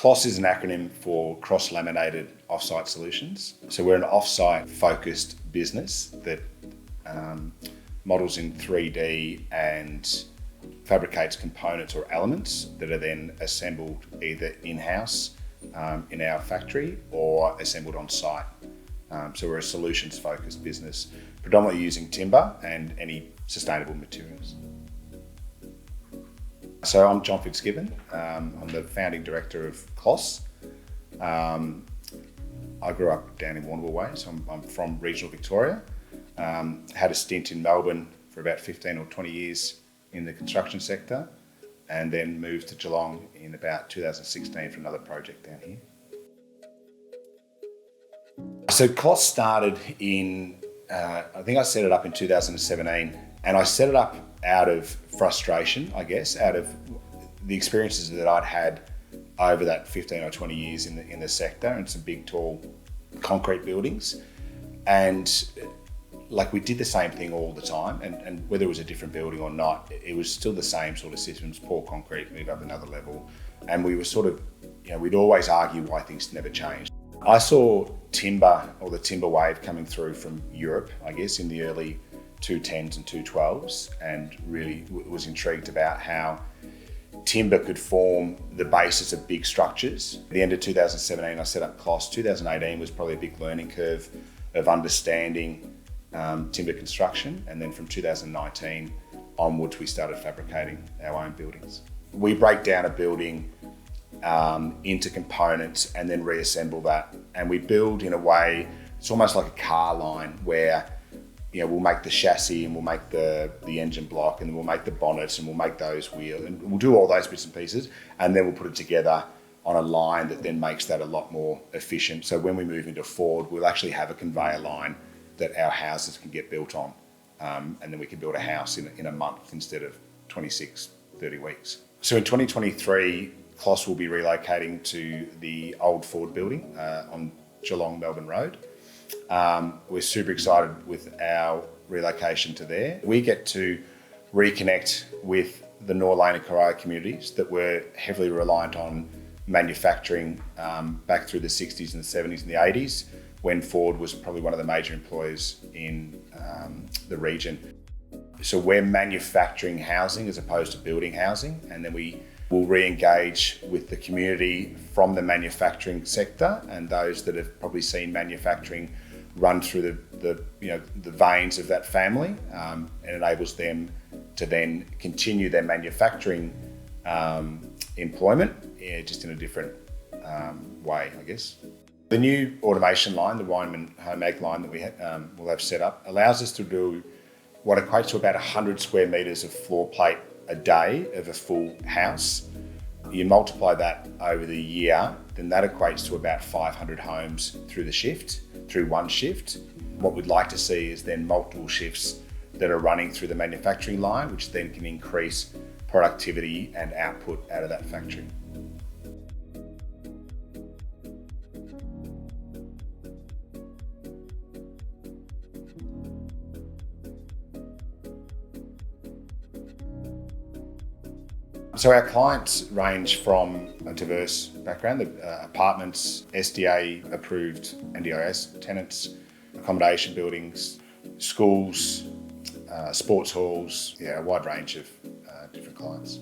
CLOS is an acronym for cross-laminated offsite solutions. So we're an offsite focused business that models in 3D and fabricates components or elements that are then assembled either in-house in our factory or assembled on site. So we're a solutions focused business, predominantly using timber and any sustainable materials. So I'm John Fitzgibbon. I'm the founding director of CLOS. I grew up down in Warrnambool Way, so I'm from regional Victoria. Had a stint in Melbourne for about 15 or 20 years in the construction sector, and then moved to Geelong in about 2016 for another project down here. So CLOS started in, I think I set it up in 2017, and I set it up out of frustration, I guess, out of the experiences that I'd had over that 15 or 20 years in the sector, and some big, tall concrete buildings. And like, we did the same thing all the time, and whether it was a different building or not, it was still the same sort of systems: pour concrete, move up another level. And we were sort of, we'd always argue why things never changed. I saw timber, or the timber wave, coming through from Europe, I guess, in the early 210s and 212s, and really was intrigued about how timber could form the basis of big structures. At the end of 2017, I set up CLOS. 2018 was probably a big learning curve of understanding timber construction, and then from 2019 onwards, we started fabricating our own buildings. We break down a building into components and then reassemble that, and we build in a way, it's almost like a car line, where we'll make the chassis, and we'll make the engine block, and then we'll make the bonnets, and we'll make those wheels, and we'll do all those bits and pieces, and then we'll put it together on a line that then makes that a lot more efficient. So when we move into Ford, we'll actually have a conveyor line that our houses can get built on, and then we can build a house in a month instead of 26, 30 weeks. So in 2023, CLOS will be relocating to the old Ford building on Geelong Melbourne Road. We're super excited with our relocation to there. We get to reconnect with the Norlane and Corio communities that were heavily reliant on manufacturing back through the 60s and the 70s and the 80s, when Ford was probably one of the major employers in the region. So we're manufacturing housing as opposed to building housing, and then we will re-engage with the community from the manufacturing sector, and those that have probably seen manufacturing run through the veins of that family, and enables them to then continue their manufacturing employment, just in a different way, I guess. The new automation line, the Weinman Home Ag line that we will have set up, allows us to do what equates to about 100 square metres of floor plate a day of a full house. You multiply that over the year, then that equates to about 500 homes through one shift. What we'd like to see is then multiple shifts that are running through the manufacturing line, which then can increase productivity and output out of that factory. So our clients range from a diverse background: apartments, SDA approved NDIS tenants, accommodation buildings, schools, sports halls, a wide range of different clients.